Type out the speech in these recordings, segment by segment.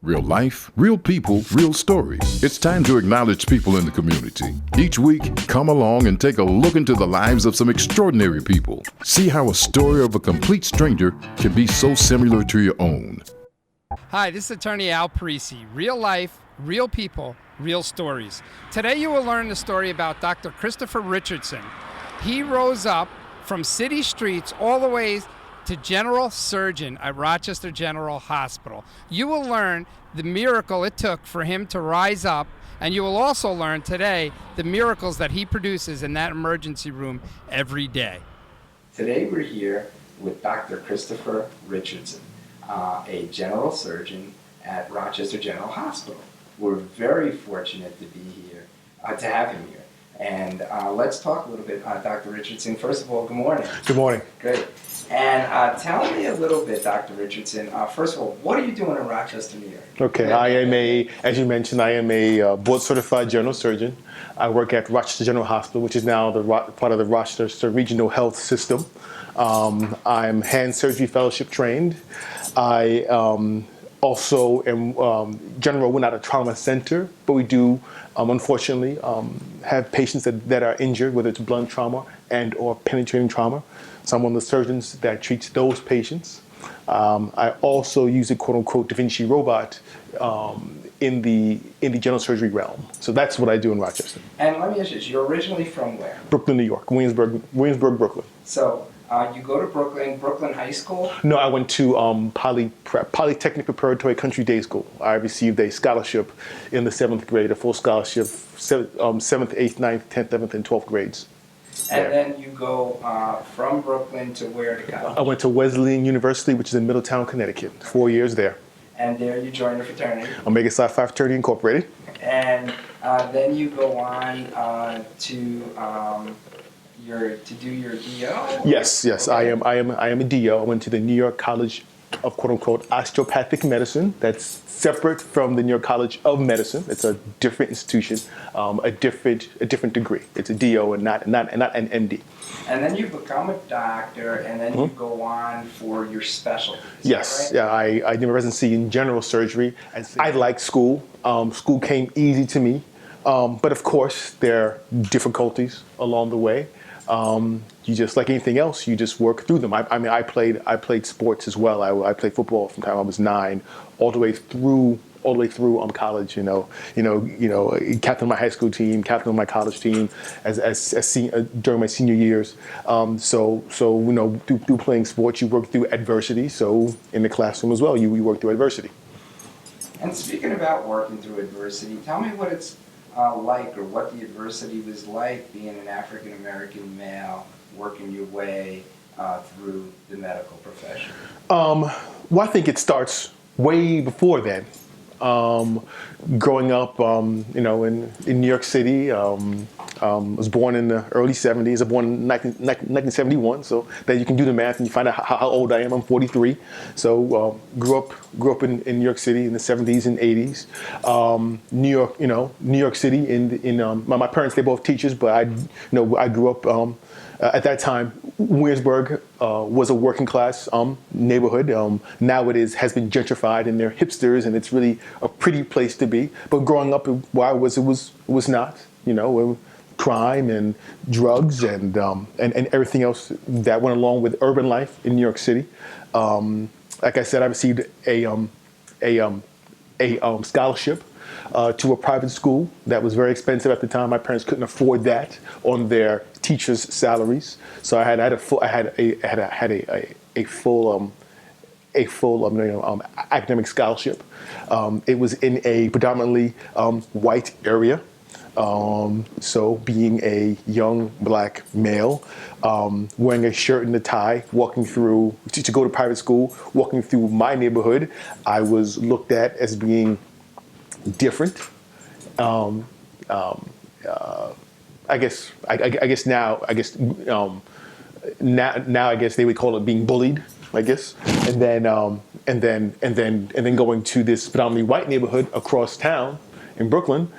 Real life, real people, real stories. It's time to acknowledge people in the community. Each week, come along and take a look into the lives of some extraordinary people. See how a story of a complete stranger can be so similar to your own. Hi, this is attorney Al Parisi. Real life, real people, real stories. Today you will learn the story about Dr. Christoper Richardson. He rose up from city streets all the way to general surgeon at Rochester General Hospital. You will learn the miracle it took for him to rise up, and you will also learn today the miracles that he produces in that emergency room every day. Today we're here with Dr. Christoper Richardson, a general surgeon at Rochester General Hospital. We're very fortunate to be here, to have him here. And let's talk a little bit, Dr. Richardson. First of all, good morning. Good morning. Great. And tell me a little bit, Dr. Richardson. First of all, what are you doing in Rochester, New York? Okay, I am as you mentioned, I am a board-certified general surgeon. I work at Rochester General Hospital, which is now part of the Rochester Regional Health System. I'm hand surgery fellowship trained. I also am general. We're not a trauma center, but we do, unfortunately, have patients that are injured, whether it's blunt trauma and or penetrating trauma. So I'm one of the surgeons that treats those patients. I also use a quote-unquote Da Vinci robot in the general surgery realm. So that's what I do in Rochester. And let me ask you this, you're originally from where? Brooklyn, New York, Williamsburg, Brooklyn. So you go to Brooklyn High School? No, I went to Polytechnic Preparatory Country Day School. I received a scholarship in the 7th grade, a full scholarship, 7th, 8th, 9th, 10th, 11th, and 12th grades. And then you go from Brooklyn to where to college? I went to Wesleyan University, which is in Middletown, Connecticut. 4 years there. And there you joined the fraternity? Omega Psi Phi Fraternity Incorporated. And then you go on to do your DO? Yes. Okay. I am a DO. I went to the New York College of quote-unquote osteopathic medicine. That's separate from the New York College of Medicine. It's a different institution, a different degree. It's a DO and not an MD. And then you become a doctor, and then you go on for your specialty. Yes, right? Yeah. I did a residency in general surgery. I like school. School came easy to me, but of course there are difficulties along the way. You just, like anything else, you just work through them. I played sports as well. I played football from the time I was 9 all the way through college. Captain of my high school team, captain of my college team, during my senior years. So through playing sports, you work through adversity. So in the classroom as well, you work through adversity. And speaking about working through adversity, tell me what it's like, or what the adversity was like being an African-American male working your way through the medical profession? Well, I think it starts way before then. Growing up, in New York City, I was born in the early 70s. I was born in 1971, so then you can do the math and you find out how old I am. I'm 43. So grew up in New York City in the 70s and 80s. New York City. My parents, they're both teachers, but I grew up. At that time, Williamsburg was a working class neighborhood. Now has been gentrified, and they're hipsters, and it's really a pretty place to be. But growing up where I was, it was not. Crime and drugs and everything else that went along with urban life in New York City. Like I said, I received a scholarship to a private school that was very expensive at the time. My parents couldn't afford that on their teachers' salaries, so I had a full academic scholarship. It was in a predominantly white area. So being a young black male, wearing a shirt and a tie, walking through to go to private school, walking through my neighborhood, I was looked at as being different. I guess now they would call it being bullied, I guess. And then going to this predominantly white neighborhood across town in Brooklyn,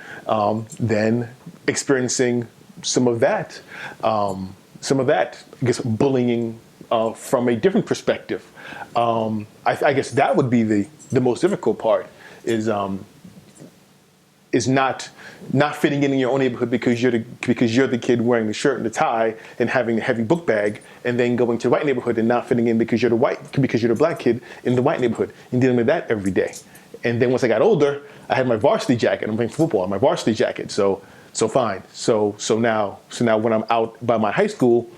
then experiencing some of that, I guess, bullying from a different perspective. I guess that would be the most difficult part is not fitting in your own neighborhood because you're the kid wearing the shirt and the tie and having the heavy book bag, and then going to the white neighborhood and not fitting in because you're the black kid in the white neighborhood and dealing with that every day. And then once I got older, I had my varsity jacket. I'm playing football, my varsity jacket. So fine. So now when I'm out by my high school,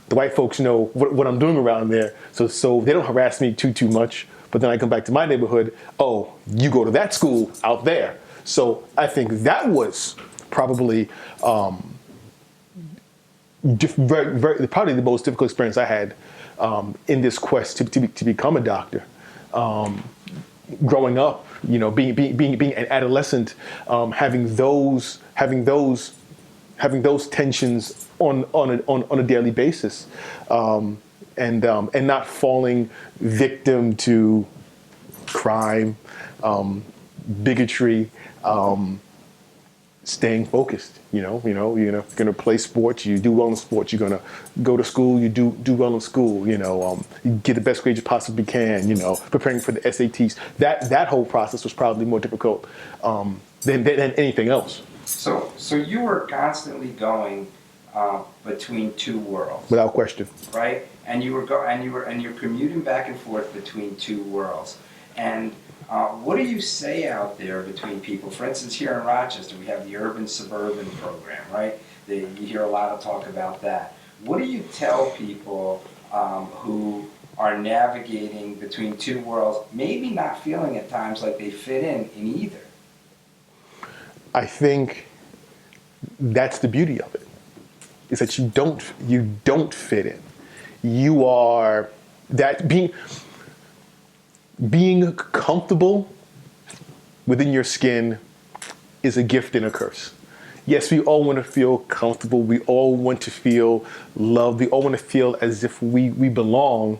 the white folks know what I'm doing around there. So they don't harass me too much. But then I come back to my neighborhood. Oh, you go to that school out there. So I think that was probably probably the most difficult experience I had in this quest to become a doctor. Growing up, being an adolescent, having those tensions on a daily basis, and not falling victim to crime, bigotry, staying focused. You're gonna play sports, you do well in sports. You're gonna go to school, you do well in school. You get the best grades you possibly can. Preparing for the SATs. That whole process was probably more difficult than anything else. So you were constantly going between two worlds, Without question. right? And you're commuting back and forth between two worlds. And what do you say out there between people? For instance, here in Rochester, we have the urban-suburban program, right? You hear a lot of talk about that. What do you tell people who are navigating between two worlds, maybe not feeling at times like they fit in either? I think that's the beauty of it, is that you don't fit in. You are that being comfortable within your skin is a gift and a curse. Yes, we all want to feel comfortable. We all want to feel loved. We all want to feel as if we belong.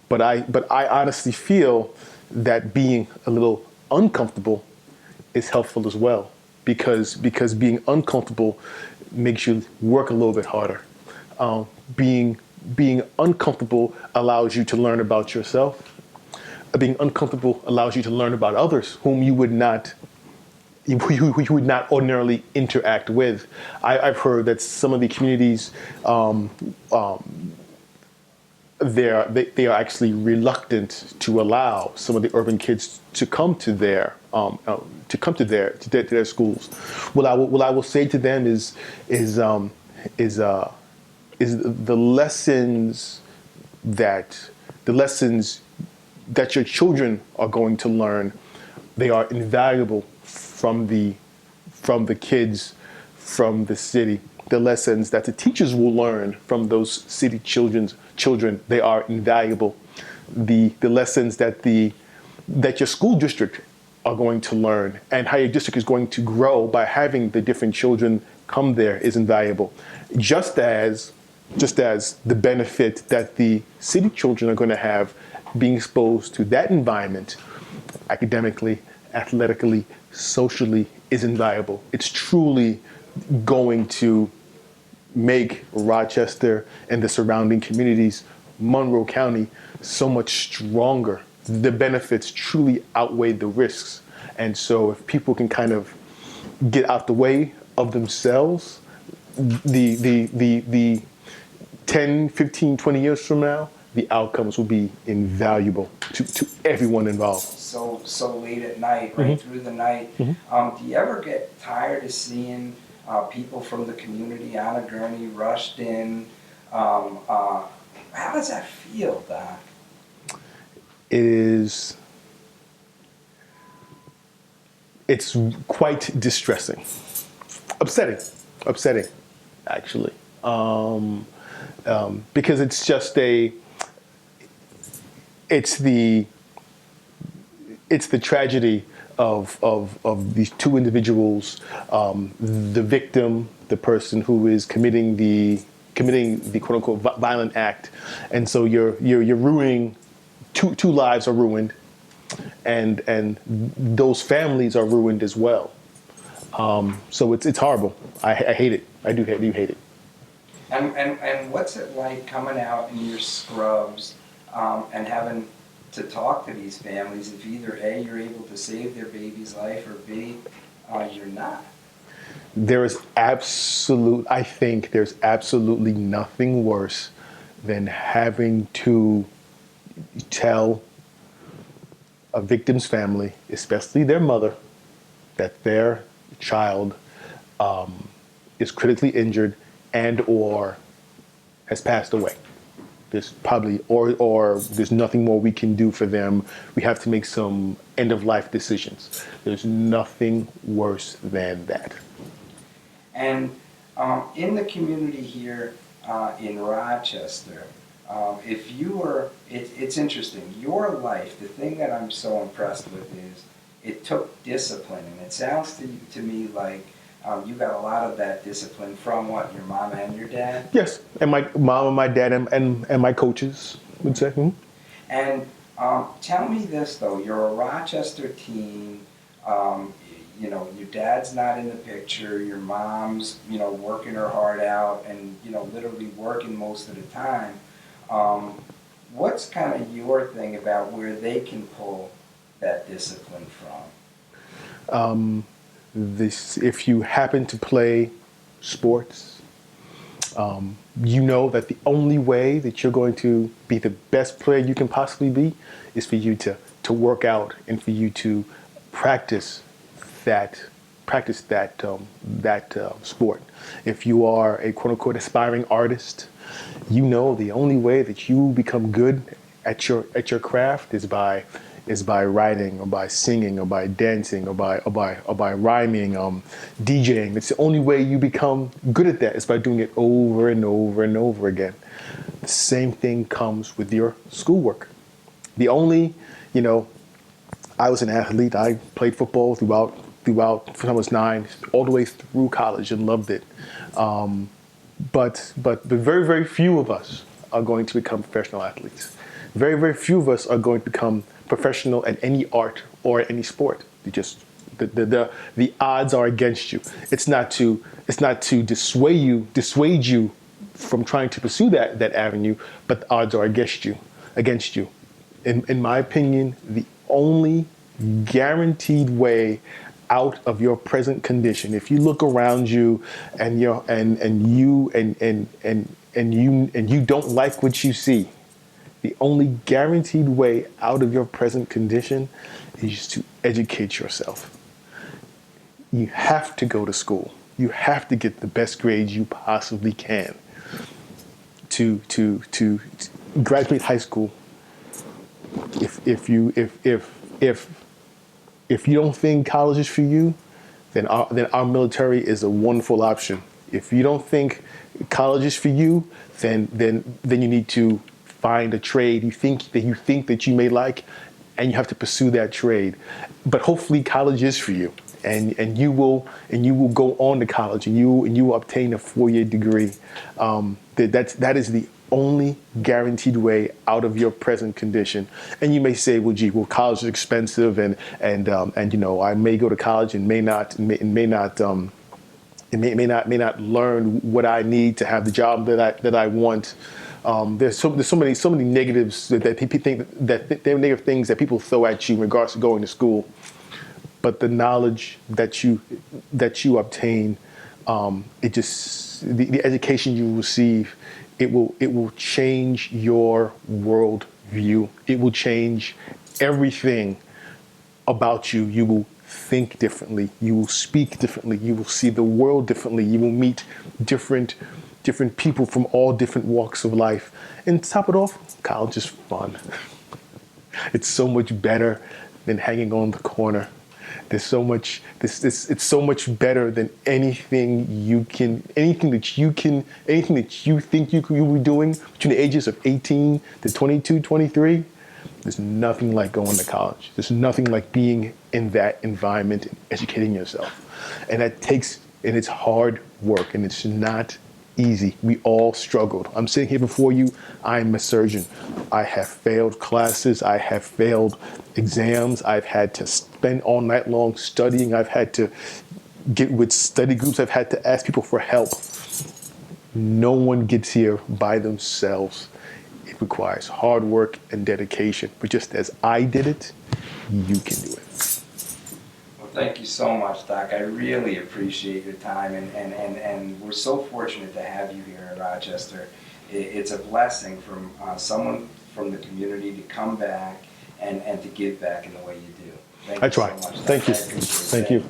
But I honestly feel that being a little uncomfortable is helpful as well, because being uncomfortable makes you work a little bit harder. Being uncomfortable allows you to learn about yourself. Being uncomfortable allows you to learn about others whom you would not ordinarily interact with. I've heard that some of the communities they are actually reluctant to allow some of the urban kids to come to their schools. What I will say to them is the lessons that your children are going to learn, they are invaluable from the kids from the city. The lessons that the teachers will learn from those city children, they are invaluable. The lessons that your school district are going to learn, and how your district is going to grow by having the different children come there, is invaluable. Just as the benefit that the city children are going to have being exposed to that environment, academically, athletically, socially, is invaluable. It's truly going to make Rochester and the surrounding communities, Monroe County, so much stronger. The benefits truly outweigh the risks. And so if people can kind of get out the way of themselves, the 10, 15, 20 years from now, the outcomes will be invaluable to everyone involved. So late at night, right through the night. Do you ever get tired of seeing people from the community on a gurney rushed in? How does that feel, Doc? It's quite distressing, upsetting, actually, because it's just it's the tragedy of these two individuals, the victim, the person who is committing the quote unquote violent act, and so you're ruining two lives are ruined, and those families are ruined as well. So it's horrible. I hate it. I do hate it. And what's it like coming out in your scrubs and having to talk to these families if either A, you're able to save their baby's life, or B, you're not. I think there's absolutely nothing worse than having to tell a victim's family, especially their mother, that their child is critically injured and or has passed away. There's probably, or there's nothing more we can do for them. We have to make some end of life decisions. There's nothing worse than that. And in the community here in Rochester, if you were, it's interesting, your life, the thing that I'm so impressed with is it took discipline. And it sounds to me like you got a lot of that discipline from what, your mom and your dad? Yes, and my mom and my dad and my coaches would say. And tell me this though, you're a Rochester teen, you know, your dad's not in the picture, your mom's, you know, working her heart out and, you know, literally working most of the time. What's kind of your thing about where they can pull that discipline from? If you happen to play sports, you know that the only way that you're going to be the best player you can possibly be is for you to work out and for you to practice that sport. If you are a quote unquote aspiring artist, you know the only way that you become good at your craft is by writing or by singing or by dancing or by rhyming, DJing. It's the only way you become good at that is by doing it over and over and over again. The same thing comes with your schoolwork. The only, you know, I was an athlete. I played football throughout from I was 9 all the way through college and loved it. But very, very few of us are going to become professional athletes. Very, very few of us are going to become professional at any art or any sport. The odds are against you. It's not to dissuade you from trying to pursue that avenue, but the odds are against you. In my opinion, the only guaranteed way out of your present condition, if you look around you and you don't like what you see, the only guaranteed way out of your present condition is to educate yourself. You have to go to school. You have to get the best grades you possibly can to graduate high school. If you don't think college is for you, then our military is a wonderful option. If you don't think college is for you, then you need to find a trade you think that you may like, and you have to pursue that trade. But hopefully college is for you, and you will go on to college, and you will obtain a 4-year degree. That is the only guaranteed way out of your present condition. And you may say, well, college is expensive, and you know, I may go to college and may not learn what I need to have the job that I want. There's so many negatives that people think that there are negative things that people throw at you in regards to going to school. But the knowledge that you obtain, the education you receive, it will change your world view. It will change everything about you. You will think differently. You will speak differently. You will see the world differently. You will meet different people from all different walks of life. And to top it off, college is fun. It's so much better than hanging on the corner. It's so much better than anything that you think you will be doing between the ages of 18 to 22, 23. There's nothing like going to college. There's nothing like being in that environment and educating yourself. And it's hard work, and it's not easy. We all struggled. I'm sitting here before you. I'm a surgeon. I have failed classes. I have failed exams. I've had to spend all night long studying. I've had to get with study groups. I've had to ask people for help. No one gets here by themselves. It requires hard work and dedication. But just as I did it, you can do it. Well, thank you so much, Doc. I really appreciate your time, and we're so fortunate to have you here in Rochester. It's a blessing from someone from the community to come back and to give back in the way you do. Thank I you so try. much, Doc. Thank you. I appreciate it. Thank you.